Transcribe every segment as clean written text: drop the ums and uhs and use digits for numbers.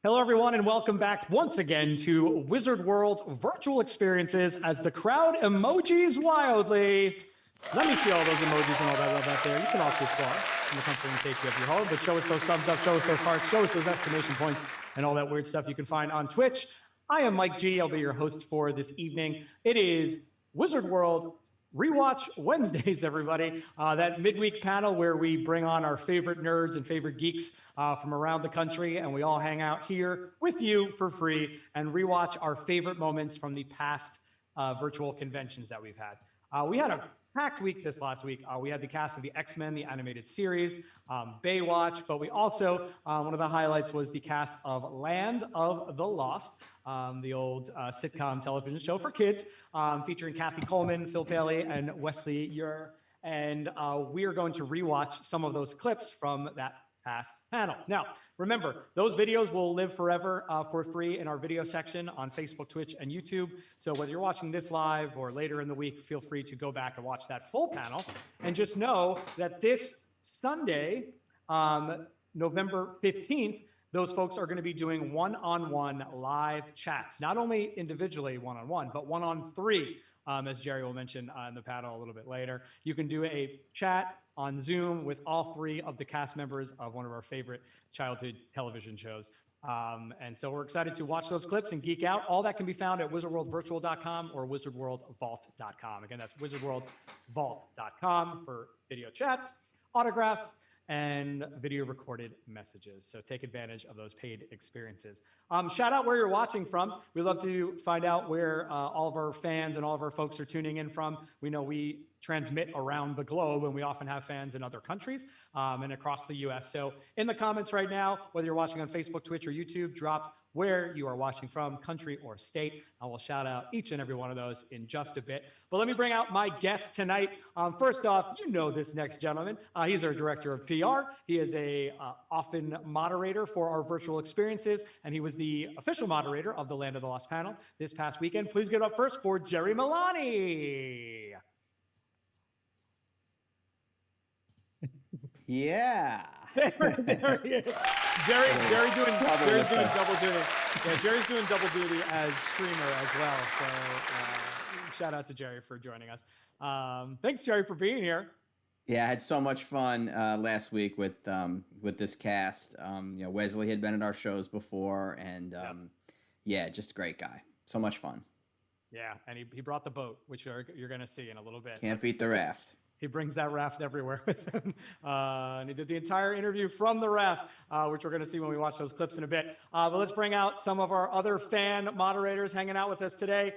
Hello, everyone, and welcome back once again to Wizard World Virtual Experiences as the crowd emojis wildly. Let me see all those emojis and all that love out there. You can also applaud in the comfort and safety of your home, but show us those thumbs up, show us those hearts, show us those exclamation points, and all that weird stuff you can find on Twitch. I am Mike G. I'll be your host for this evening. It is Wizard World Rewatch Wednesdays, everybody. That midweek panel where we bring on our favorite nerds and favorite geeks from around the country, and we all hang out here with you for free and rewatch our favorite moments from the past virtual conventions that we've had. We had a packed week this last week. We had the cast of the X-Men, the animated series, Baywatch, but we also, one of the highlights was the cast of Land of the Lost, the old sitcom television show for kids, featuring Kathy Coleman, Phil Paley, and Wesley Ure. And we are going to rewatch some of those clips from that past panel. Now, remember, those videos will live forever for free in our video section on Facebook, Twitch, and YouTube. So whether you're watching this live or later in the week, feel free to go back and watch that full panel. And just know that this Sunday, November 15th, those folks are going to be doing one-on-one live chats, not only individually one-on-one, but one-on-three, as Jerry will mention in the panel a little bit later. You can do a chat on Zoom with all three of the cast members of one of our favorite childhood television shows. And so we're excited to watch those clips and geek out. All that can be found at wizardworldvirtual.com or wizardworldvault.com. Again, that's wizardworldvault.com for video chats, autographs, and video recorded messages. So take advantage of those paid experiences. Shout out where you're watching from. We'd love to find out where all of our fans and all of our folks are tuning in from. We know we transmit around the globe, and we often have fans in other countries and across the US. So in the comments right now, whether you're watching on Facebook, Twitch, or YouTube, drop where you are watching from, country or state. I will shout out each and every one of those in just a bit. But let me bring out my guest tonight. First off, you know this next gentleman. He's our director of PR. He is a often moderator for our virtual experiences, and he was the official moderator of the Land of the Lost panel this past weekend. Please give it up first for Jerry Milani. Yeah. There he is. Jerry's doing double duty. Yeah, Jerry's doing double duty as streamer as well. So shout out to Jerry for joining us. Thanks, Jerry, for being here. Yeah, I had so much fun last week with this cast. Wesley had been at our shows before, and yeah, just a great guy. So much fun. Yeah, and he brought the boat, which you're going to see in a little bit. Can't beat the raft. He brings that raft everywhere with him. And he did the entire interview from the raft, which we're going to see when we watch those clips in a bit. But let's bring out some of our other fan moderators hanging out with us today.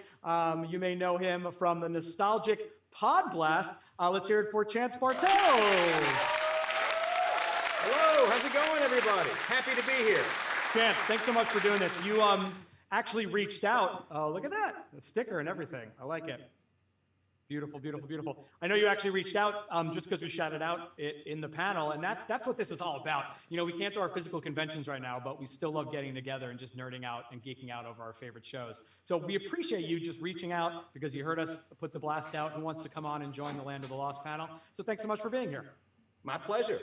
You may know him from the nostalgic PodBlast. Let's hear it for Chance Bartels. Hello, how's it going, everybody? Happy to be here. Chance, thanks so much for doing this. You actually reached out. Oh, look at that. The sticker and everything. I like it. Beautiful, beautiful, beautiful. I know you actually reached out just because we shouted out in the panel, and that's what this is all about. You know, we can't do our physical conventions right now, but we still love getting together and just nerding out and geeking out over our favorite shows. So we appreciate you just reaching out because you heard us put the blast out and wants to come on and join the Land of the Lost panel. So thanks so much for being here. My pleasure.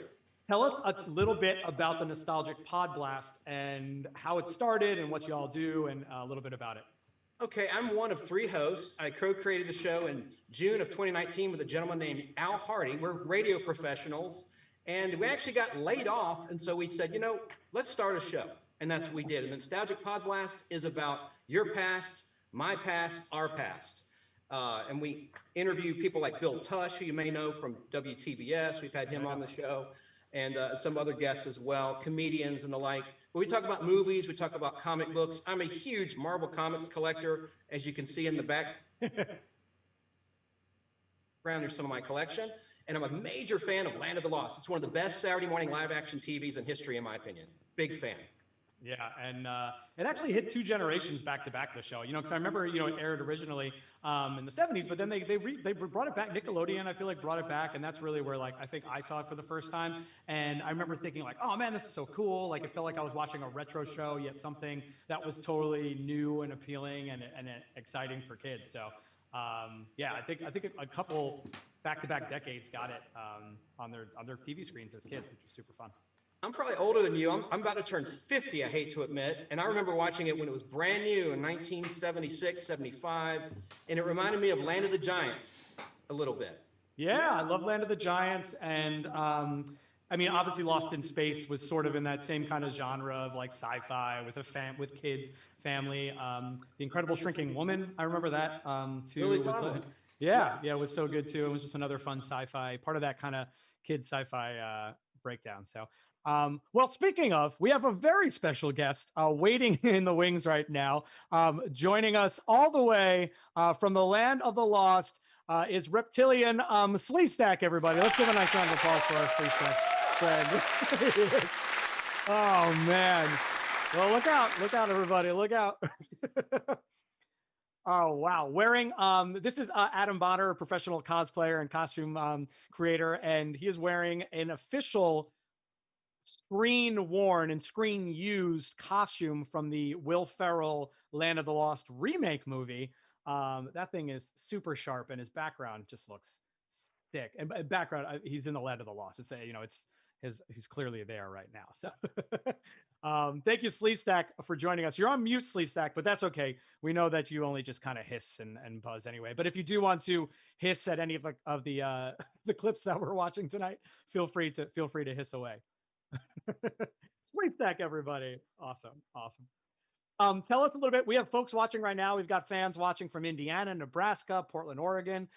Tell us a little bit about the nostalgic PodBlast and how it started and what you all do and a little bit about it. Okay, I'm one of three hosts. I co-created the show in June of 2019 with a gentleman named Al Hardy. We're radio professionals, and we actually got laid off, and so we said, let's start a show, and that's what we did. And the Nostalgic PodBlast is about your past, my past, our past. And we interview people like Bill Tush, who you may know from WTBS. We've had him on the show, and some other guests as well, comedians and the like. But we talk about movies, we talk about comic books. I'm a huge Marvel Comics collector, as you can see in the background. There's some of my collection. And I'm a major fan of Land of the Lost. It's one of the best Saturday morning live action TVs in history, in my opinion. Big fan. Yeah, and it actually hit two generations back to back, the show, because I remember, it aired originally in the 70s, but then they brought it back. Nickelodeon, I feel like, brought it back, and that's really where, I think I saw it for the first time, and I remember thinking, oh, man, this is so cool. It felt like I was watching a retro show, yet something that was totally new and appealing and exciting for kids. So, yeah, I think a couple back-to-back decades got it on their TV screens as kids, which was super fun. I'm probably older than you. I'm about to turn 50, I hate to admit. And I remember watching it when it was brand new in 1976, 75. And it reminded me of Land of the Giants a little bit. Yeah, I love Land of the Giants, and I mean, obviously, Lost in Space was sort of in that same kind of genre of like sci-fi with with kids, family. The Incredible Shrinking Woman, I remember that too. Lily Was Tomlin. yeah, it was so good too. It was just another fun sci-fi part of that kind of kids sci-fi breakdown. So. Well, speaking of, we have a very special guest waiting in the wings right now, joining us all the way from the land of the lost. Is Reptilian Sleestack, everybody. Let's give a nice round of applause for our Sleestack friend. Oh, man. Well, look out, everybody. Look out. Oh, wow. Wearing, this is Adam Bonner, a professional cosplayer and costume creator, and he is wearing an official screen worn and screen used costume from the Will Ferrell Land of the Lost remake movie. That thing is super sharp, and his background just looks thick. And background, he's in the Land of the Lost. It's he's clearly there right now. So, thank you, Sleestack, for joining us. You're on mute, Sleestack, but that's okay. We know that you only just kind of hiss and buzz anyway. But if you do want to hiss at any of the the clips that we're watching tonight, feel free to hiss away. Sleestack, everybody. Awesome. Tell us a little bit. We have folks watching right now. We've got fans watching from Indiana, Nebraska, Portland, Oregon,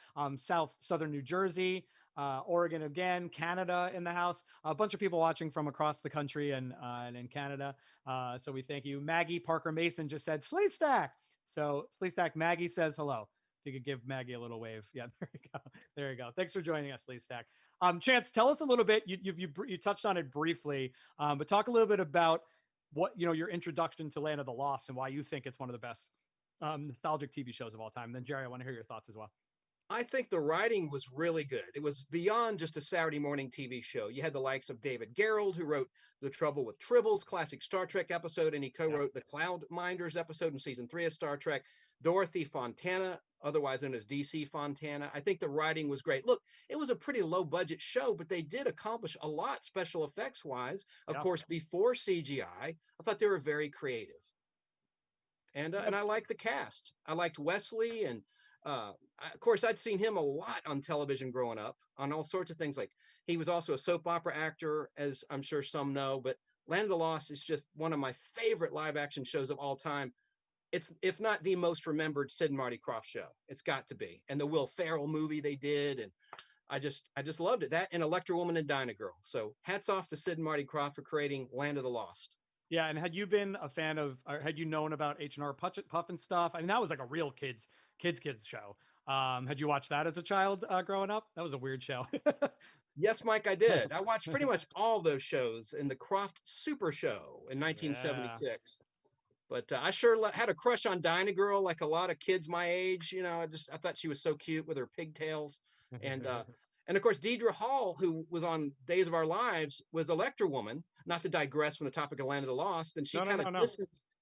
southern New Jersey, Oregon again, Canada in the house. A bunch of people watching from across the country and in Canada. So we thank you. Maggie Parker Mason just said Sleestack. So Sleestack, Maggie says hello. If you could give Maggie a little wave. Yeah, there you go. Thanks for joining us, Sleestack. Chance, tell us a little bit. You touched on it briefly, but talk a little bit about what your introduction to Land of the Lost and why you think it's one of the best nostalgic TV shows of all time. And then Jerry, I want to hear your thoughts as well. I think the writing was really good. It was beyond just a Saturday morning TV show. You had the likes of David Gerrold, who wrote The Trouble with Tribbles, classic Star Trek episode, and he co-wrote the Cloud Minders episode in season 3 of Star Trek. Dorothy Fontana, otherwise known as DC Fontana. I think the writing was great. Look, it was a pretty low budget show, but they did accomplish a lot special effects wise. Of course, before CGI, I thought they were very creative. And I liked the cast. I liked Wesley, and of course, I'd seen him a lot on television growing up on all sorts of things. Like he was also a soap opera actor, as I'm sure some know, but Land of the Lost is just one of my favorite live action shows of all time. It's, if not the most remembered Sid and Marty Krofft show, it's got to be. And the Will Ferrell movie they did, and I just loved it. That and Electra Woman and Dinah Girl. So hats off to Sid and Marty Krofft for creating Land of the Lost. Yeah, and had you been a fan of, or had you known about H&R Puffin stuff? I mean, that was like a real kids show. Had you watched that as a child growing up? That was a weird show. Yes, Mike, I did. I watched pretty much all those shows in the Krofft Super Show in 1976. Yeah. But I sure had a crush on Dinah Girl, like a lot of kids my age. I thought she was so cute with her pigtails. And of course, Deidre Hall, who was on Days of Our Lives, was Electra Woman. Not to digress from the topic of Land of the Lost, and she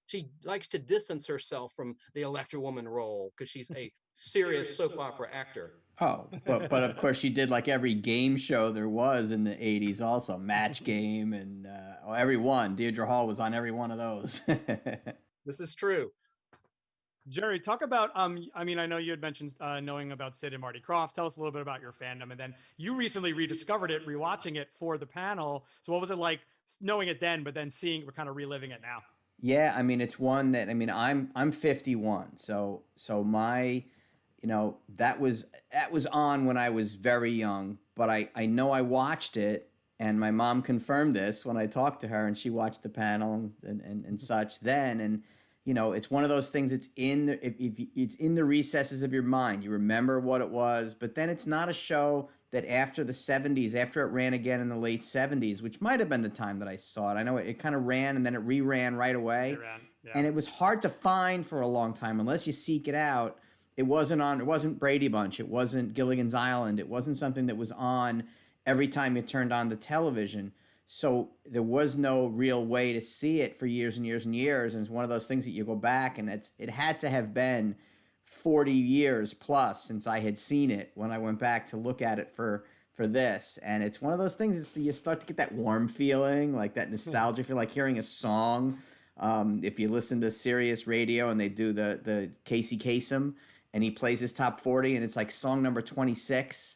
she likes to distance herself from the Electra Woman role because she's a serious soap opera actor. Oh, but of course she did like every game show there was in the 80s also, Match Game and every one. Deirdre Hall was on every one of those. This is true. Jerry, talk about, I mean, I know you had mentioned knowing about Sid and Marty Krofft. Tell us a little bit about your fandom. And then you recently rediscovered it, rewatching it for the panel. So what was it like knowing it then, but then we're kind of reliving it now? Yeah, I mean, it's one that, I mean, I'm 51. So my, that was on when I was very young, but I know I watched it, and my mom confirmed this when I talked to her, and she watched the panel and such then. And, it's one of those things. It's it's in the recesses of your mind. You remember what it was, but then it's not a show that after the 70s, after it ran again in the late 70s, which might have been the time that I saw it. I know it kind of ran and then it reran right away. And it was hard to find for a long time unless you seek it out. It wasn't Brady Bunch. It wasn't Gilligan's Island. It wasn't something that was on every time you turned on the television. So there was no real way to see it for years and years and years. And it's one of those things that you go back, and it had to have been 40 years plus since I had seen it when I went back to look at it for for this, and it's one of those things. It's you start to get that warm feeling, like that nostalgia feel, like hearing a song. If you listen to Sirius Radio and they do the Casey Kasem, and he plays his top 40, and it's like song number 26,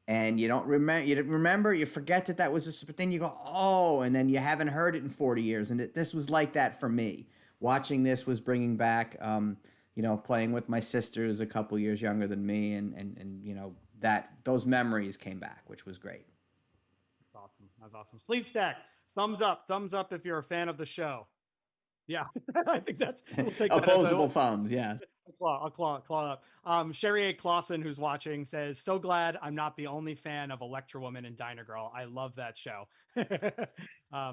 and you don't remember, you forget that was but then you go, oh, and then you haven't heard it in 40 years, and this was like that for me. Watching this was bringing back, playing with my sisters a couple years younger than me, and those memories came back, which was great. That's awesome. That's awesome. Sleep Stack, thumbs up if you're a fan of the show. Yeah, I think we'll take opposable thumbs. Yes. I'll claw up. Sherry A. Clausen, who's watching, says, "So glad I'm not the only fan of Electra Woman and Diner Girl. I love that show."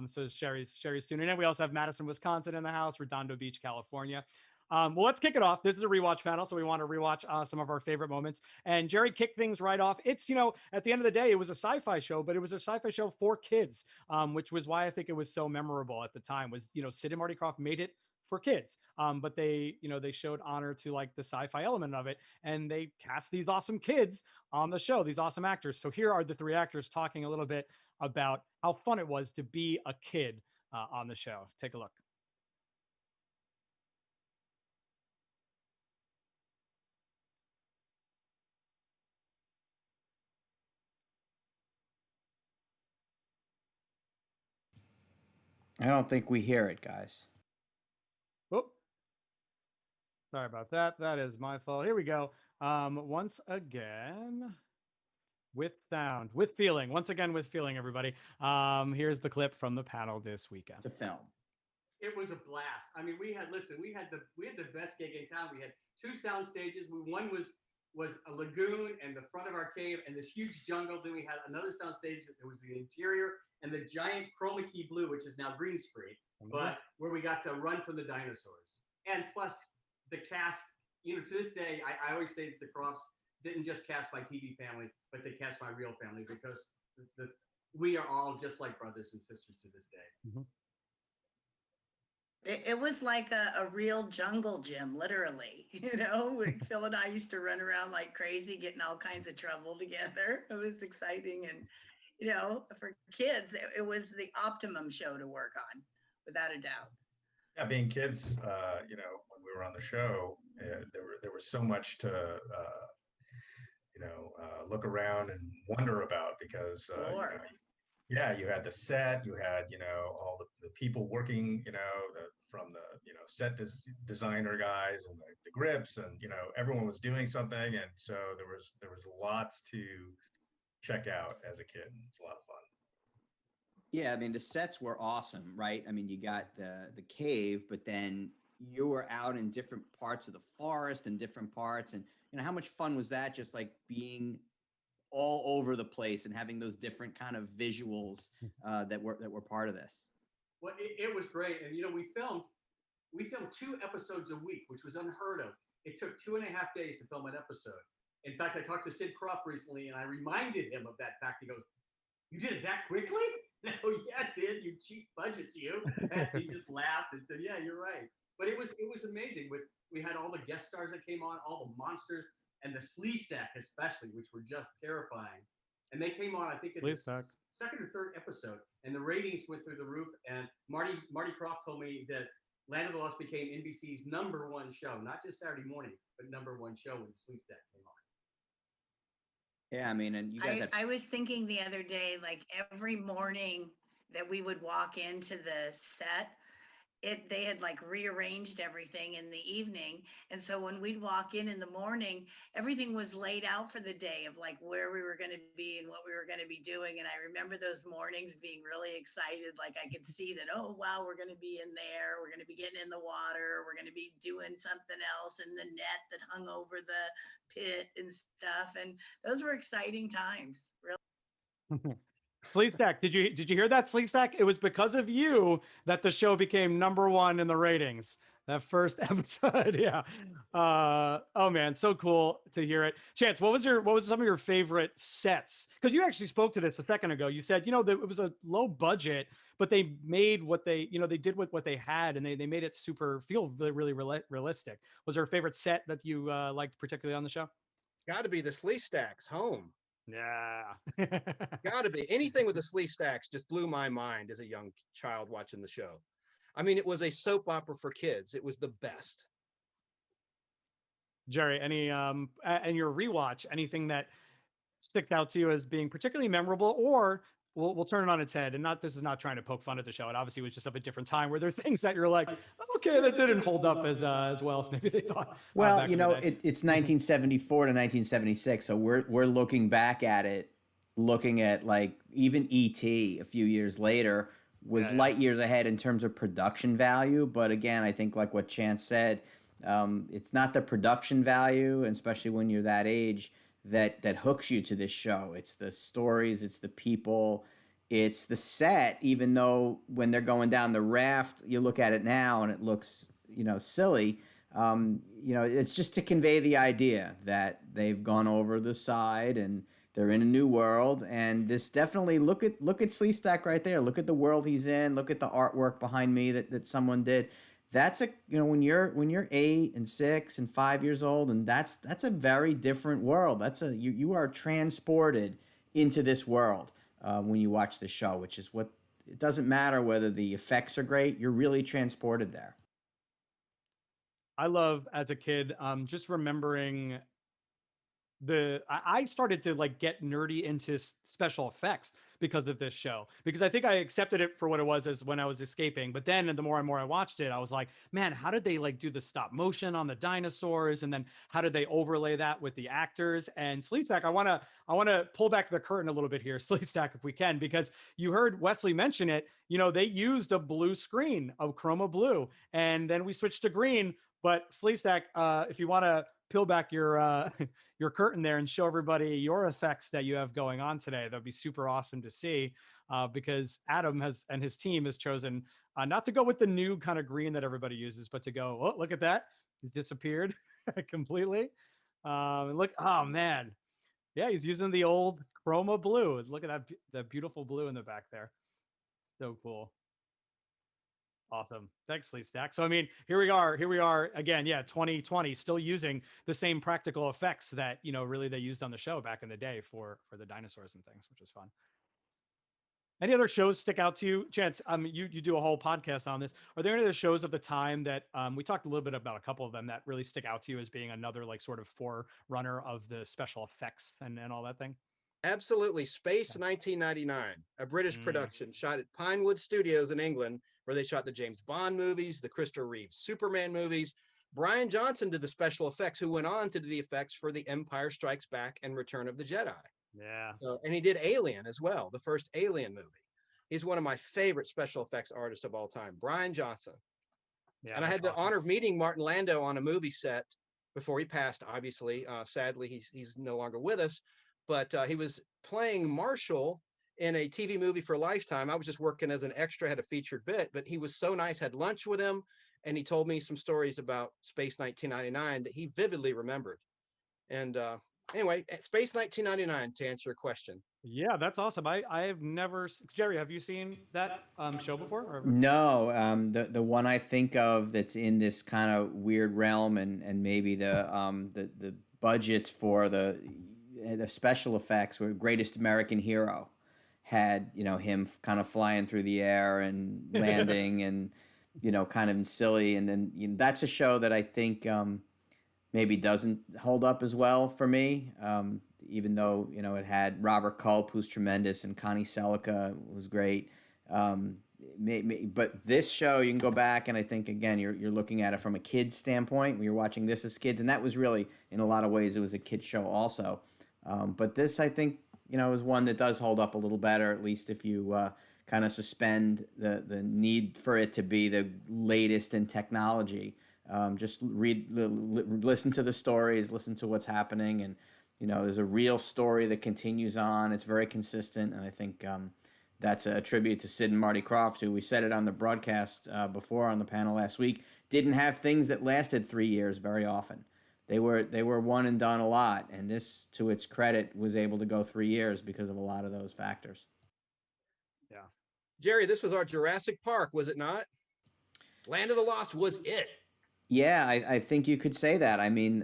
So Sherry's tuning in. We also have Madison, Wisconsin in the house, Redondo Beach, California. Well, let's kick it off. This is a rewatch panel, so we want to rewatch some of our favorite moments. And Jerry kicked things right off. It's, at the end of the day, it was a sci-fi show, but it was a sci-fi show for kids, which was why I think it was so memorable at the time. Was, Sid and Marty Krofft made it for kids, but they showed honor to like the sci-fi element of it, and they cast these awesome kids on the show, these awesome actors. So here are the three actors talking a little bit about how fun it was to be a kid on the show. Take a look. I don't think we hear it, guys. Oh, sorry about that. That is my fault. Here we go. Once again, with sound, with feeling. Once again, with feeling, everybody. Here's the clip from the panel this weekend. The film. It was a blast. I mean, we had the best gig in town. We had two sound stages. One was a lagoon and the front of our cave and this huge jungle. Then we had another sound stage. There was the interior and the giant chroma key blue, which is now green screen, but where we got to run from the dinosaurs. And plus the cast, to this day, I always say that the Crofts didn't just cast my TV family, but they cast my real family, because we are all just like brothers and sisters to this day. Mm-hmm. It was like a real jungle gym, literally. Phil and I used to run around like crazy, getting all kinds of trouble together. It was exciting. And, for kids, it was the optimum show to work on, without a doubt. Yeah, being kids, when we were on the show, there was so much to, look around and wonder about, because, you had the set, you had, all the people working, from the, set designer guys and the grips, and, everyone was doing something. And so there was lots to check out as a kid. It's a lot of fun. Yeah, I mean, the sets were awesome, right? I mean, you got the cave, but then you were out in different parts of the forest and different parts. And, how much fun was that, just like being all over the place and having those different kind of visuals that were part of this? Well, it was great. And, we filmed 2 episodes a week, which was unheard of. It took 2.5 days to film an episode. In fact, I talked to Sid Croft recently, and I reminded him of that fact. He goes, "You did it that quickly?" And I go, "Yes, Sid, you cheap budget, you." And he just laughed and said, "Yeah, you're right." But it was amazing. We had all the guest stars that came on, all the monsters, and the Slee Stack especially, which were just terrifying. And they came on, I think, in the second or third episode, and the ratings went through the roof. And Marty Krofft told me that Land of the Lost became NBC's #1 show, not just Saturday morning, but #1 show when the Slee Stack came on. Yeah, I mean, and you guys I was thinking the other day, like every morning that we would walk into the set, they had like rearranged everything in the evening. And so when we'd walk in the morning, everything was laid out for the day of like where we were going to be and what we were going to be doing. And I remember those mornings being really excited. Like I could see that, oh, wow, we're going to be in there. We're going to be getting in the water. We're going to be doing something else in the net that hung over the pit and stuff. And those were exciting times, really. Slee Stack, did you hear that, Slee Stack? It was because of you that the show became #1 in the ratings. That first episode, yeah. Oh man, so cool to hear it. Chance, what was some of your favorite sets? Because you actually spoke to this a second ago. You said, that it was a low budget, but they made what they did with what they had, and they made it feel really realistic. Was there a favorite set that you liked particularly on the show? Got to be the Slee Stack's home. Yeah. Gotta be. Anything with the Slee Stacks just blew my mind as a young child watching the show. I mean, it was a soap opera for kids. It was the best. Jerry, any and your rewatch, anything that sticks out to you as being particularly memorable, or we'll turn it on its head. And not, this is not trying to poke fun at the show. It obviously was just of a different time where there are things that you're like, okay, that didn't hold up as well as maybe they thought. Well, back in the day. it's 1974 to 1976, so we're looking back at it, looking at like even E.T. a few years later was light years ahead in terms of production value. But again, I think like what Chance said, it's not the production value, and especially when you're that age, that hooks you to this show. It's the stories, it's the people, it's the set. Even though when they're going down the raft, you look at it now and it looks silly. It's just to convey the idea that they've gone over the side and they're in a new world. And this definitely, look at Sleestack right there. Look at the world he's in. Look at the artwork behind me that someone did. That's when you're 8 and 6 and 5 years old, and that's a very different world. You are transported into this world when you watch the show, which is what, it doesn't matter whether the effects are great. You're really transported there. I love, as a kid, just remembering I started to like get nerdy into special effects because of this show, because I think I accepted it for what it was as when I was escaping. But then the more and more I watched it, I was like, man, how did they like do the stop motion on the dinosaurs? And then how did they overlay that with the actors? And Sleestack, I want to pull back the curtain a little bit here, Sleestack, if we can, because you heard Wesley mention it. They used a blue screen of chroma blue, and then we switched to green. But Sleestack, if you want to peel back your your curtain there and show everybody your effects that you have going on today, that'd be super awesome to see, because Adam and his team has chosen not to go with the new kind of green that everybody uses, but to go, oh, look at that, he's disappeared completely. Look, oh man, yeah, he's using the old chroma blue. Look at that beautiful blue in the back there. So cool. Awesome. Thanks, Lee Stack. So, I mean, here we are again. Yeah. 2020, still using the same practical effects that, really they used on the show back in the day for the dinosaurs and things, which is fun. Any other shows stick out to you? Chance, you do a whole podcast on this. Are there any other shows of the time that we talked a little bit about a couple of them that really stick out to you as being another like sort of forerunner of the special effects and all that thing? Absolutely. Space 1999, a British production shot at Pinewood Studios in England, where they shot the James Bond movies, the Christopher Reeve Superman movies. Brian Johnson did the special effects, who went on to do the effects for The Empire Strikes Back and Return of the Jedi. Yeah. And he did Alien as well, the first Alien movie. He's one of my favorite special effects artists of all time, Brian Johnson. Yeah, and I had the honor of meeting Martin Landau on a movie set before he passed, obviously. Sadly, he's no longer with us. But he was playing Marshall in a TV movie for Lifetime. I was just working as an extra, had a featured bit, but he was so nice, had lunch with him, and he told me some stories about Space 1999 that he vividly remembered. And anyway, Space 1999, to answer your question. Yeah, that's awesome. I have never, Jerry, have you seen that show before? Or? No, the one I think of that's in this kind of weird realm, and maybe the budgets for the special effects were Greatest American Hero, had him kind of flying through the air and landing and kind of silly, and then that's a show that I think maybe doesn't hold up as well for me, even though it had Robert Culp, who's tremendous, and Connie Selica was great. But this show, you can go back, and I think again you're looking at it from a kid's standpoint when you're watching this as kids, and that was really, in a lot of ways, it was a kid's show also. But this, I think, is one that does hold up a little better, at least if you kind of suspend the need for it to be the latest in technology. Just listen to the stories, listen to what's happening, and there's a real story that continues on. It's very consistent, and I think that's a tribute to Sid and Marty Krofft, who, we said it on the broadcast before on the panel last week, didn't have things that lasted 3 years very often. They were one and done a lot, and this, to its credit, was able to go 3 years because of a lot of those factors. Yeah. Jerry, this was our Jurassic Park, was it not? Land of the Lost was it. Yeah, I think you could say that. I mean,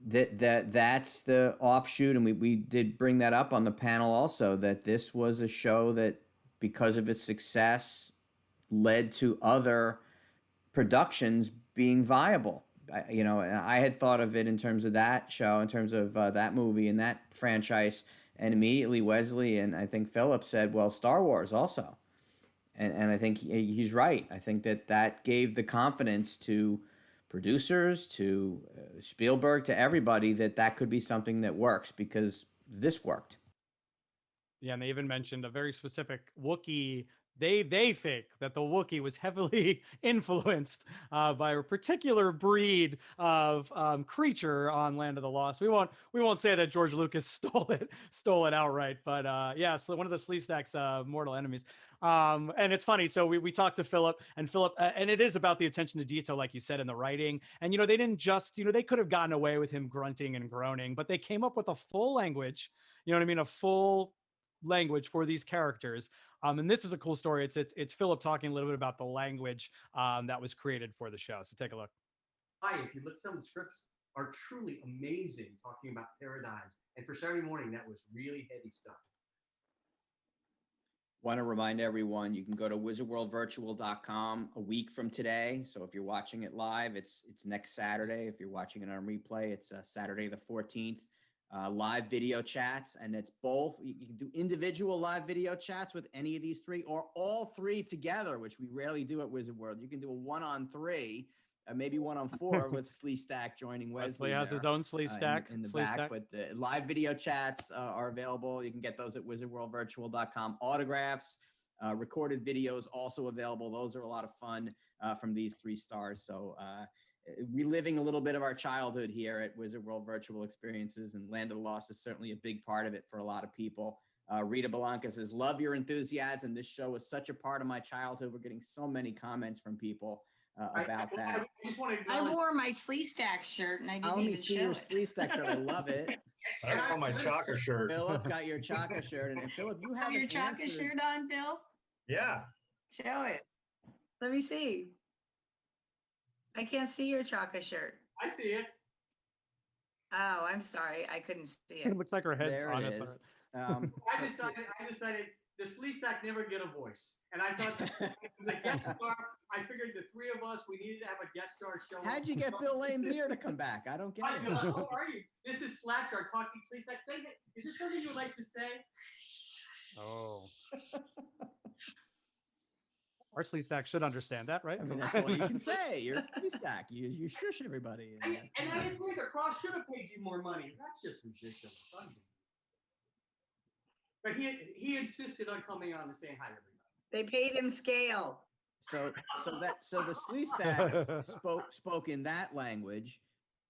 that's the offshoot, and we did bring that up on the panel also, that this was a show that, because of its success, led to other productions being viable. And I had thought of it in terms of that show, in terms of that movie and that franchise, and immediately Wesley and I think Philip said, well, Star Wars also. And I think he's right. I think that gave the confidence to producers, to Spielberg, to everybody, that could be something that works, because this worked. Yeah, and they even mentioned a very specific Wookiee. They think that the Wookiee was heavily influenced by a particular breed of creature on Land of the Lost. We won't say that George Lucas stole it outright, but yeah, so one of the Sleestack's mortal enemies. And it's funny. So we talked to Philip, and it is about the attention to detail, like you said, in the writing. And they didn't just they could have gotten away with him grunting and groaning, but they came up with a full language. You know what I mean? A full language for these characters. And this is a cool story. It's Philip talking a little bit about the language that was created for the show. So take a look. If you look, some of the scripts are truly amazing, talking about paradigms. And for Saturday morning, that was really heavy stuff. Want to remind everyone, you can go to wizardworldvirtual.com a week from today. So if you're watching it live, it's next Saturday. If you're watching it on replay, it's Saturday the 14th. Live video chats, and it's both. You can do individual live video chats with any of these three, or all three together, which we rarely do at Wizard World. You can do a 1-on-3, maybe 1-on-4 with Sleestack joining Wesley. Has his own Sleestack in the back. But the live video chats are available. You can get those at wizardworldvirtual.com. Autographs, recorded videos also available. Those are a lot of fun from these three stars. So reliving a little bit of our childhood here at Wizard World Virtual Experiences, and Land of the Lost is certainly a big part of it for a lot of people. Rita Belanca says, love your enthusiasm. This show was such a part of my childhood. We're getting so many comments from people about that. I wore my Sleestack shirt and I didn't Let me even see show your it. Sleestack shirt. I love it. I got my Chaka shirt. Philip got your Chaka shirt, and Philip, you have your Chaka shirt on, Phil? Yeah. Show it. Let me see. I can't see your Chaka shirt. I see it. Oh, I'm sorry. I couldn't see It it. looks like her head's There on it it. is. I decided the Sleestack never get a voice. And I thought the guest star, I figured the three of us, we needed to have a guest star show. How'd you get Bill Lane Beer to come back? I don't get it. How are you? This is Slatchar talking Sleestack. Say, is there something you would like to say? Oh. Our Sleestack should understand that, right? I mean, that's all you can say. You're Sleestack. You shush everybody. And I agree, the Cross should have paid you more money. That's just ridiculous. But he insisted on coming on and saying hi to everybody. They paid him scale. So the Sleestacks spoke in that language,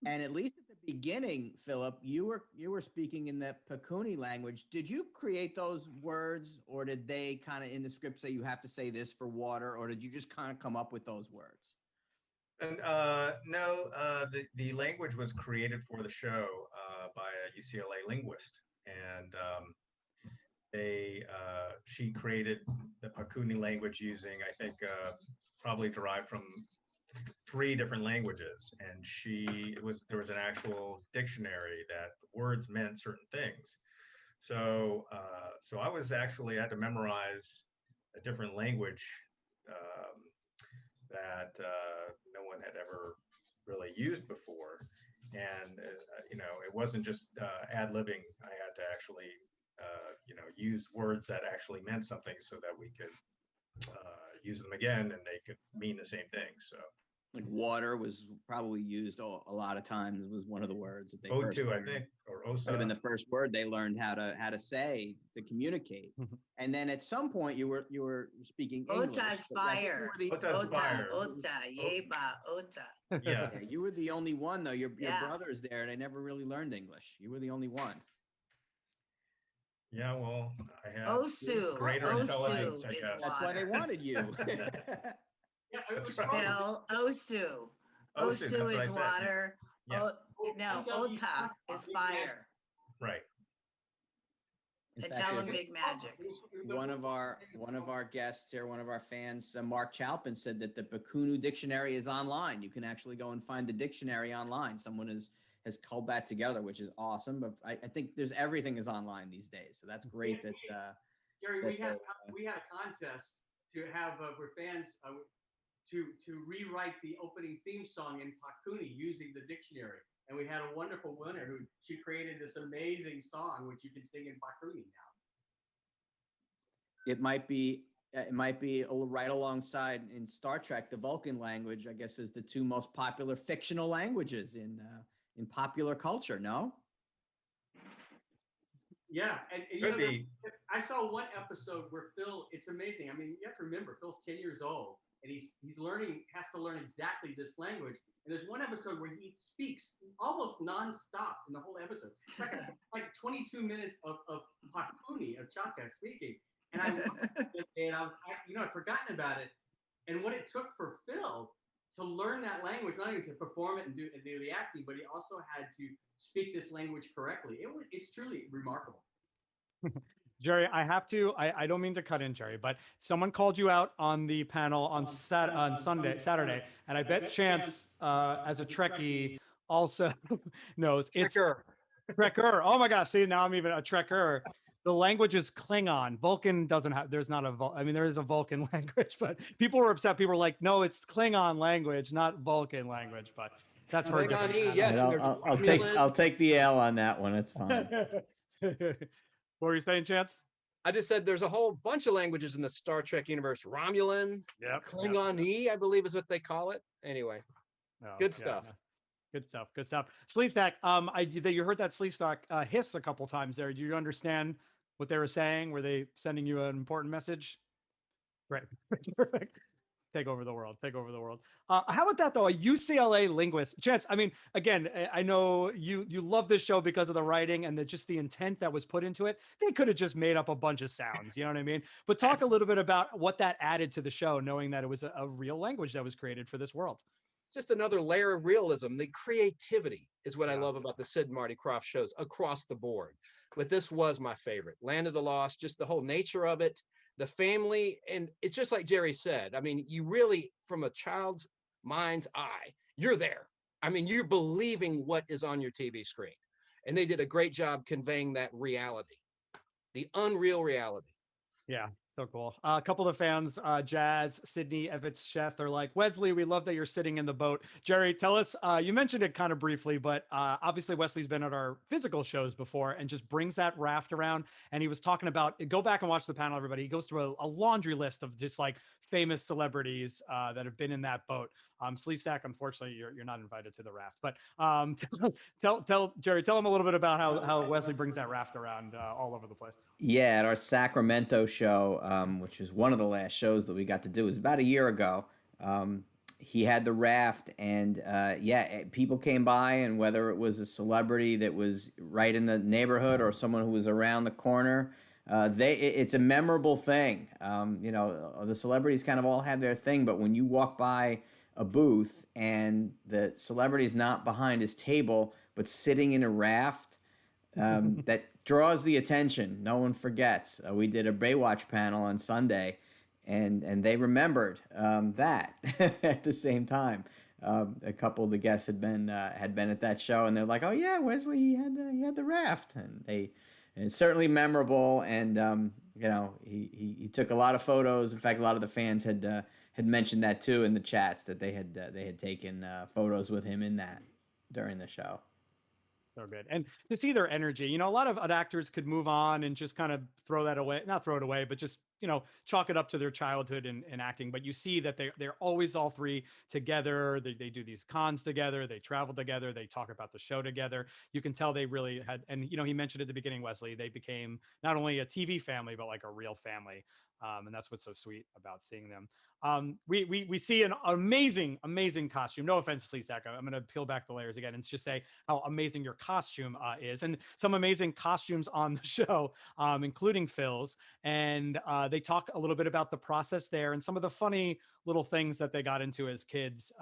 and at least at the beginning, Philip, you were speaking in the Pakuni language. Did you create those words, or did they kind of in the script say you have to say this for water, or did you just kind of come up with those words? And no, the language was created for the show by a UCLA linguist, and she created the Pakuni language using, I think, probably derived from 3 different languages, and there was an actual dictionary that words meant certain things. So I had to memorize a different language that no one had ever really used before, and it wasn't just ad-libbing. I had to actually use words that actually meant something so that we could use them again and they could mean the same thing. So like water was probably used a lot of times, was one of the words that they O2, first learned. I think, or Osa. Might have been the first word they learned how to say to communicate. And then at some point you were speaking English. Ota's fire. Ota's fire. Ota, yeba, ota. Yeah. You were the only one though. Your brother's there. They never really learned English. You were the only one. Yeah, well, I have Osu. greater intelligence, I Osu is guess. That's why they wanted you. Yeah, it was Bill, Osu. Osu, that's what I is said. water. Yeah. No, Ota is fire. Right. In And fact, tell them there's big magic. one of our guests here, one of our fans, Mark Chalpin, said that the Bakunu dictionary is online. You can actually go and find the dictionary online. Someone has has culled that together, which is awesome. But I think everything is online these days, so that's great. That Gary, that we had a contest to have for fans to rewrite the opening theme song in Pakuni using the dictionary, and we had a wonderful winner who she created this amazing song which you can sing in Pakuni now. it might be right alongside in Star Trek. The Vulcan language, I guess, is the two most popular fictional languages in popular culture. No. Yeah, and you know, I saw one episode where Phil. It's amazing. I mean, you have to remember Phil's 10 years old, and he's has to learn exactly this language. And there's one episode where he speaks almost nonstop in the whole episode. It's like 22 minutes of Pakuni, of Chaka speaking. And I I'd forgotten about it. And what it took for Phil to learn that language, not only to perform it and do the acting, but he also had to speak this language correctly. It's truly remarkable. Jerry, I don't mean to cut in, Jerry, but someone called you out on the panel on Saturday, and I bet Chance, as a Trekkie, also knows it's Trekker. Oh my gosh, see, now I'm even a Trekker. The language is Klingon. Vulcan doesn't have, there's not a, I mean, there is a Vulcan language, but people were upset. People were like, no, it's Klingon language, not Vulcan language, but that's for Klingon, yes. I'll take the L on that one. It's fine. What were you saying, Chance? I just said there's a whole bunch of languages in the Star Trek universe. Romulan, Klingon-y, I believe is what they call it. Anyway, good stuff. Good stuff. Good stuff. Sleestack, you heard that Sleestack hiss a couple times there. Do you understand what they were saying? Were they sending you an important message? Right. Perfect. Take over the world. Take over the world. How about that though? A UCLA linguist, Chance. I mean, again, I know you love this show because of the writing and just the intent that was put into it. They could have just made up a bunch of sounds. You know what I mean? But talk a little bit about what that added to the show, knowing that it was a real language that was created for this world. It's just another layer of realism. The creativity is what I love about the Sid and Marty Krofft shows across the board. But this was my favorite. Land of the Lost, just the whole nature of it. The family, and it's just like Jerry said. I mean, you really, from a child's mind's eye, you're there. I mean, you're believing what is on your TV screen. And they did a great job conveying that reality, the unreal reality. Yeah, so cool. A couple of fans, Jazz, Sydney, Evitz, Sheth, are like, Wesley, we love that you're sitting in the boat. Jerry, tell us, you mentioned it kind of briefly, but obviously Wesley's been at our physical shows before and just brings that raft around. And he was talking about, go back and watch the panel, everybody. He goes through a laundry list of just like famous celebrities that have been in that boat. Sleestack, unfortunately, you're not invited to the raft, but tell Jerry, tell him a little bit about how Wesley brings that raft around all over the place. Yeah, at our Sacramento show, which was one of the last shows that we got to do, it was about a year ago. He had the raft, and people came by, and whether it was a celebrity that was right in the neighborhood or someone who was around the corner, it's a memorable thing. The celebrities kind of all have their thing, but when you walk by a booth and the celebrity is not behind his table but sitting in a raft, that draws the attention. No one forgets. We did a Baywatch panel on Sunday, and they remembered that at the same time. A couple of the guests had been at that show, and they're like, "Oh yeah, Wesley, he had the raft," and it's certainly memorable. And he took a lot of photos. In fact, a lot of the fans had mentioned that too in the chats, that they had taken photos with him in that during the show. So good. And to see their energy, a lot of actors could move on and just kind of throw that away, not throw it away, but just, chalk it up to their childhood in acting. But you see that they're always all three together. They do these cons together. They travel together. They talk about the show together. You can tell they really had, and, he mentioned at the beginning, Wesley, they became not only a TV family, but like a real family. And that's what's so sweet about seeing them. We see an amazing costume. No offense, Sleestack. I'm going to peel back the layers again and just say how amazing your costume is, and some amazing costumes on the show, including Phil's. And they talk a little bit about the process there and some of the funny little things that they got into as kids,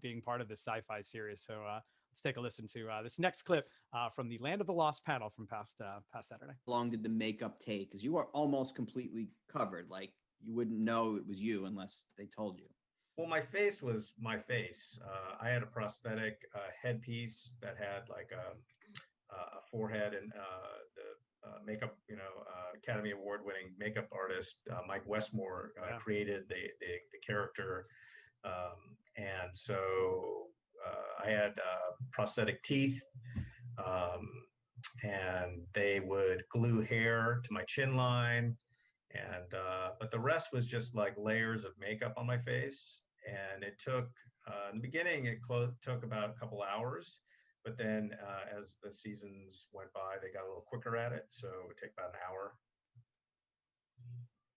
being part of this sci-fi series. So let's take a listen to this next clip from the Land of the Lost panel from past Saturday. How long did the makeup take? Because you are almost completely covered. Like, you wouldn't know it was you unless they told you. Well, my face was my face. I had a prosthetic headpiece that had like a forehead, and the makeup, Academy Award winning makeup artist Mike Westmore Yeah. created the character, and so I had prosthetic teeth, um, and they would glue hair to my chin line, and but the rest was just like layers of makeup on my face, and it took in the beginning took about a couple hours, but then as the seasons went by they got a little quicker at it, so it would take about an hour.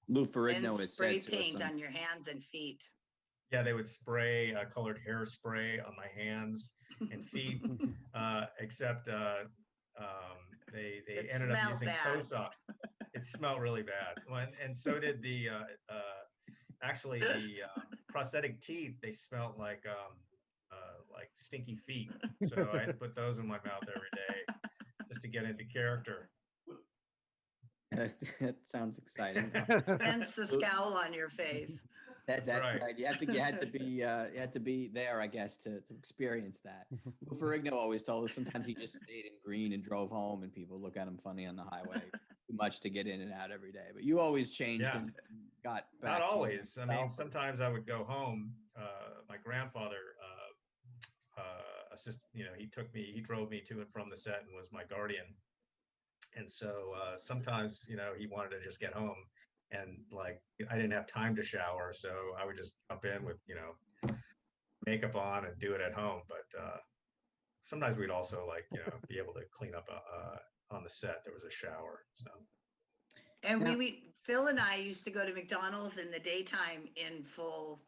Lou And Ferrigno has spray said to us paint on your hands and feet. Yeah, they would spray colored hairspray on my hands and feet, except they It ended up smelled using toe bad. socks. It smelled really bad. And so did the actually the prosthetic teeth. They smelled like stinky feet. So I had to put those in my mouth every day just to get into character. That sounds exciting. Hence the scowl on your face. That's right. right. You had to be there, I guess, to experience that. Lou Ferrigno always told us sometimes he just stayed in green and drove home, and people look at him funny on the highway. Too much to get in and out every day. But you always changed Yeah. and got back. Not to always. I mean, yourself. sometimes I would go home. My grandfather he drove me to and from the set and was my guardian. And so sometimes, he wanted to just get home, and like I didn't have time to shower, so I would just jump in with, makeup on and do it at home. But sometimes we'd also be able to clean up on the set. There was a shower. So. And Yeah. Phil and I used to go to McDonald's in the daytime in full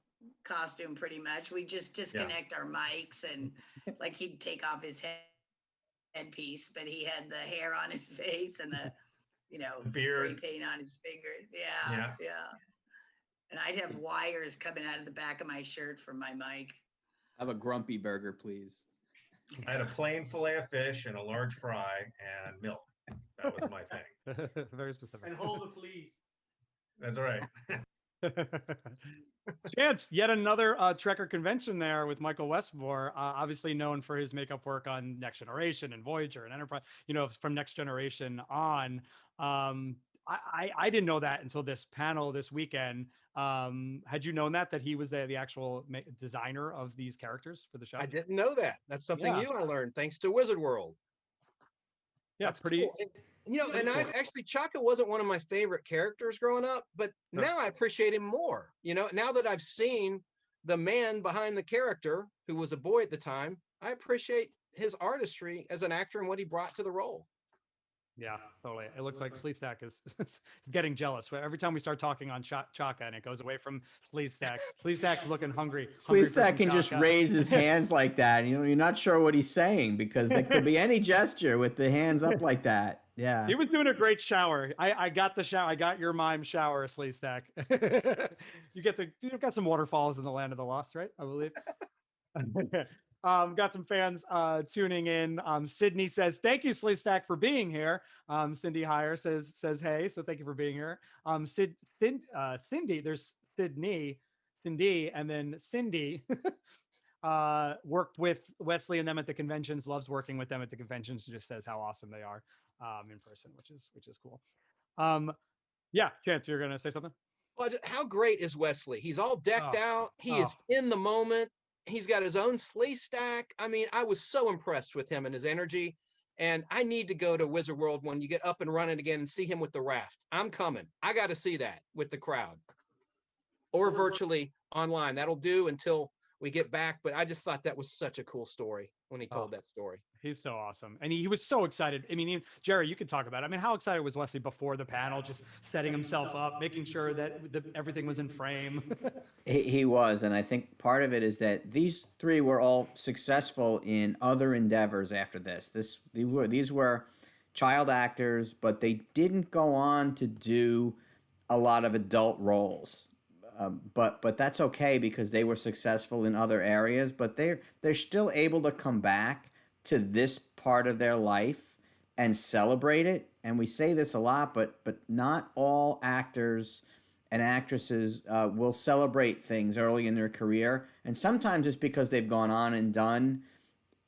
costume, pretty much. We just disconnect our mics, and like he'd take off his headpiece, but he had the hair on his face and the spray paint on his fingers. Yeah. And I'd have wires coming out of the back of my shirt from my mic. Have a grumpy burger, please. I had a plain fillet of fish and a large fry and milk. That was my thing. Very specific. And hold the fleas. That's right. Chance, yet another Trekker convention there with Michael Westmore, obviously known for his makeup work on Next Generation and Voyager and Enterprise, from Next Generation on. I didn't know that until this panel this weekend. Had you known that he was the actual designer of these characters for the show? I didn't know that. That's something new I learned thanks to Wizard World. Yeah, that's pretty cool. And I actually, Chaka wasn't one of my favorite characters growing up, but now I appreciate him more. Now that I've seen the man behind the character, who was a boy at the time, I appreciate his artistry as an actor and what he brought to the role. Yeah, totally. It looks like Sleestack is getting jealous. Every time we start talking on Chaka and it goes away from Sleestack, Sleestack's looking hungry. Sleestack can just raise his hands like that. You're not sure what he's saying because there could be any gesture with the hands up like that. Yeah. He was doing a great shower. I got the shower. I got your mime shower, Sleestack. You got some waterfalls in the land of the lost, right? I believe. Got some fans tuning in. Sydney says, "Thank you, Sleestack, for being here." Cindy Heyer says, "Hey," so thank you for being here. Cindy, there's Cindy, and then Cindy worked with Wesley and them at the conventions. Loves working with them at the conventions. Just says how awesome they are in person, which is cool. Yeah, Chance, you're gonna say something? Well, how great is Wesley? He's all decked out. He is in the moment. He's got his own Sleestack. I mean, I was so impressed with him and his energy. And I need to go to Wizard World when you get up and running again and see him with the raft. I'm coming. I got to see that with the crowd or virtually online. That'll do until we get back. But I just thought that was such a cool story when he told that story. He's so awesome. And he was so excited. I mean, Jerry, you could talk about it. I mean, how excited was Wesley before the panel, just setting himself up, making sure that everything was in frame? He was. And I think part of it is that these three were all successful in other endeavors after this. These were child actors, but they didn't go on to do a lot of adult roles. But that's okay because they were successful in other areas. But they're still able to come back to this part of their life and celebrate it. And we say this a lot, but not all actors and actresses will celebrate things early in their career, and sometimes it's because they've gone on and done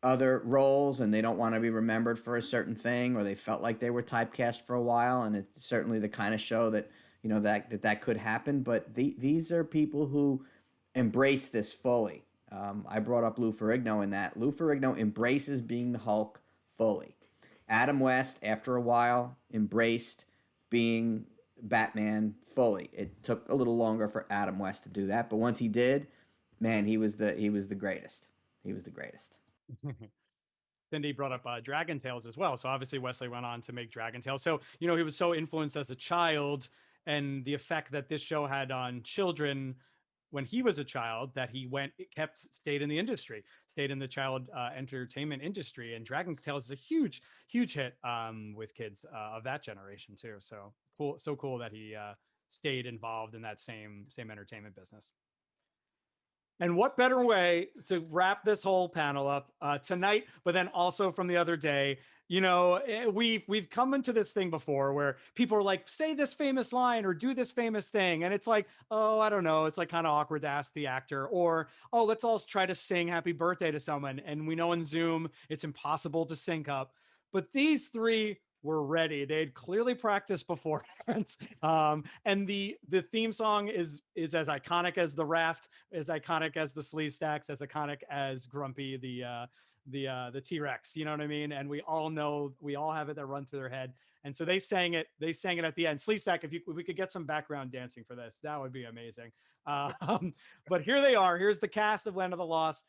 other roles and they don't want to be remembered for a certain thing, or they felt like they were typecast for a while, and it's certainly the kind of show that that could happen. But these are people who embrace this fully. I brought up Lou Ferrigno in that. Lou Ferrigno embraces being the Hulk fully. Adam West, after a while, embraced being Batman fully. It took a little longer for Adam West to do that, but once he did, man, he was the greatest. He was the greatest. Cindy brought up Dragon Tales as well. So obviously Wesley went on to make Dragon Tales. So, he was so influenced as a child, and the effect that this show had on children when he was a child, that he stayed in the industry, stayed in the child entertainment industry. And Dragon Tales is a huge, huge hit with kids of that generation too. So cool that he stayed involved in that same entertainment business. And what better way to wrap this whole panel up tonight, but then also from the other day. We've come into this thing before where people are like, say this famous line or do this famous thing. And it's like, oh, I don't know. It's like kind of awkward to ask the actor, or, oh, let's all try to sing happy birthday to someone. And we know in Zoom, it's impossible to sync up. But these three were ready. They had clearly practiced beforehand. And the theme song is as iconic as the Raft, as iconic as the Sleeve Stacks, as iconic as Grumpy, the T-Rex, you know what I mean? And we all have it that run through their head. And so they sang it at the end. Sleeve Stack, if we could get some background dancing for this, that would be amazing. But here they are. Here's the cast of Land of the Lost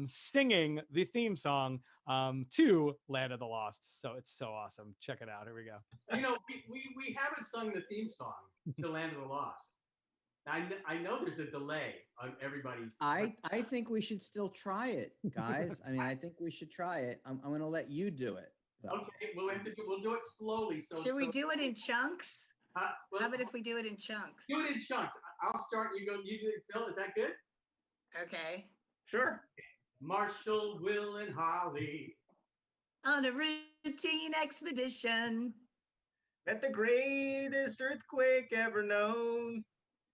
singing the theme song to Land of the Lost. So it's so awesome. Check it out. Here we go. We haven't sung the theme song to Land of the Lost. I know there's a delay on everybody's. I think we should still try it, guys. I mean, I think we should try it. I'm going to let you do it, though. Okay, we'll do it slowly. Should we do it in chunks? Well, How about if we do it in chunks? Do it in chunks. I'll start. You go. You do it, Phil. Is that good? Okay. Sure. Marshall, Will, and Holly On a routine expedition. Met the greatest earthquake ever known.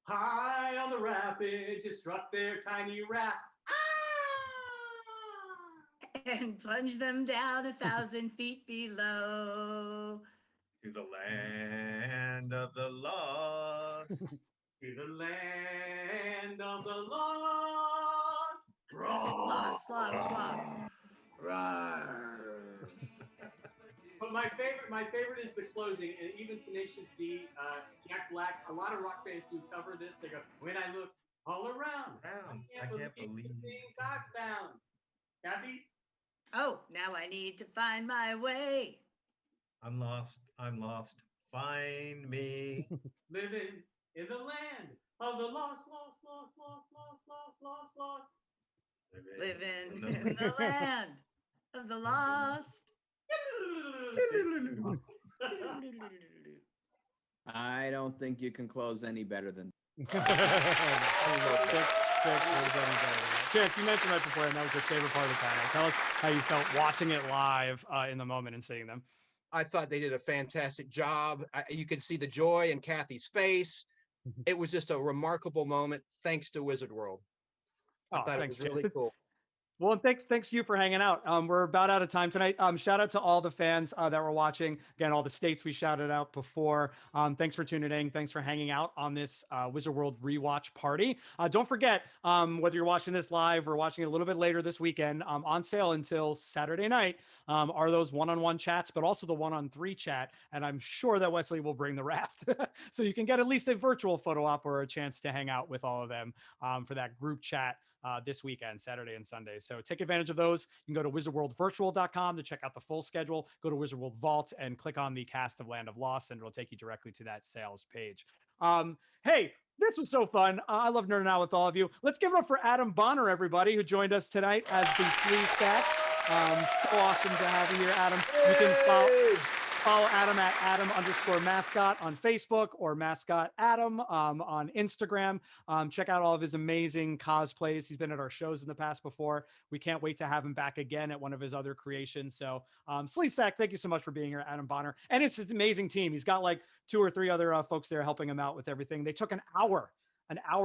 high on the rapids, just struck their tiny raft. And plunge them down 1,000 feet below. To the land of the lost. To the land of the lost. Lost. But my favorite is the closing, and even Tenacious D, Jack Black. A lot of rock bands do cover this. They go, "When I look all around, I can't believe the things I found." Kathy? Oh, now I need to find my way. I'm lost. Find me. Living in the land of the lost. Living in the land of the lost. I don't think you can close any better than. Chance, you mentioned right before, and that was your favorite part of the panel. Tell us how you felt watching it live in the moment and seeing them. I thought they did a fantastic job. You could see the joy in Kathy's face. It was just a remarkable moment, thanks to Wizard World. I thought it was really cool. Well, and thanks to you for hanging out. We're about out of time tonight. Shout out to all the fans that were watching. Again, all the states we shouted out before. Thanks for tuning in. Thanks for hanging out on this Wizard World rewatch party. Don't forget, whether you're watching this live or watching it a little bit later this weekend, on sale until Saturday night are those one-on-one chats, but also the one-on-3 chat. And I'm sure that Wesley will bring the raft. So you can get at least a virtual photo op or a chance to hang out with all of them for that group chat this weekend, Saturday and Sunday. So take advantage of those. You can go to wizardworldvirtual.com to check out the full schedule. Go to Wizard World Vault and click on the cast of Land of Lost, and it'll take you directly to that sales page. Hey, this was so fun. I love nerding out with all of you. Let's give it up for Adam Bonner, everybody, who joined us tonight as the Sleeve Stack. So awesome to have you here, Adam. You can follow Adam at Adam_mascot on Facebook or Mascot Adam on Instagram. Check out all of his amazing cosplays. He's been at our shows in the past before. We can't wait to have him back again at one of his other creations. So Sleestack, thank you so much for being here, Adam Bonner. And it's an amazing team. He's got like 2 or 3 other folks there helping him out with everything. They took an hour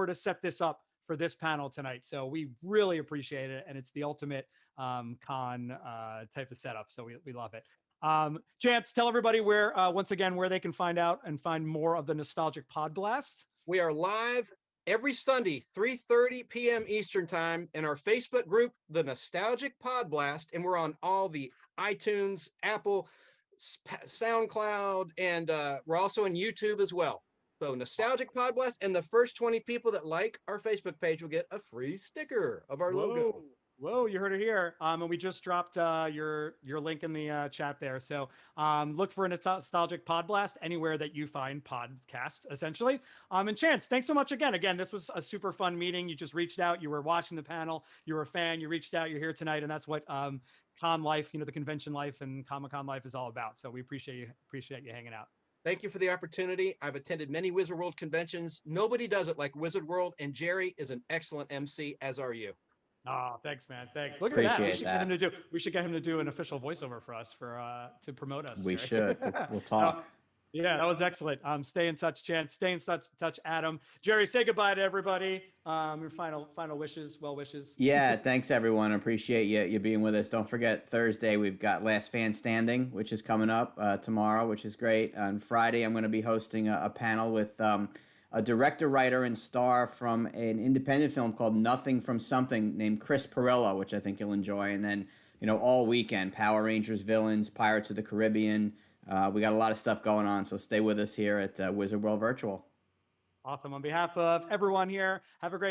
to set this up for this panel tonight. So we really appreciate it. And it's the ultimate con type of setup. So we love it. Chance, tell everybody where, once again, where they can find out and find more of the Nostalgic PodBlast. We are live every Sunday, 3:30 p.m. Eastern Time in our Facebook group, The Nostalgic PodBlast, and we're on all the iTunes, Apple, SoundCloud, and we're also on YouTube as well. So Nostalgic PodBlast, and the first 20 people that like our Facebook page will get a free sticker of our logo. Whoa, you heard it here. And we just dropped your link in the chat there. So look for a Nostalgic PodBlast anywhere that you find podcasts, essentially. And Chance, thanks so much again. Again, this was a super fun meeting. You just reached out. You were watching the panel. You were a fan. You reached out. You're here tonight. And that's what con life, the convention life and Comic-Con life is all about. So we appreciate you hanging out. Thank you for the opportunity. I've attended many Wizard World conventions. Nobody does it like Wizard World, and Jerry is an excellent MC, as are you. Oh, thanks, man. Thanks. Look at Appreciate that. We should get him to do an official voiceover for us to promote us. We Jerry. should. We'll talk. Yeah, that was excellent. Stay in touch, Chance. Stay in touch, Adam. Jerry, say goodbye to everybody. Your final wishes, well wishes. Yeah, thanks everyone. Appreciate you being with us. Don't forget Thursday we've got Last Fan Standing, which is coming up tomorrow, which is great. On Friday I'm going to be hosting a panel with a director, writer, and star from an independent film called Nothing from Something named Chris Perillo, which I think you'll enjoy. And then all weekend Power Rangers villains, Pirates of the Caribbean. We got a lot of stuff going on, so stay with us here at Wizard World Virtual. Awesome. On behalf of everyone here, have a great night.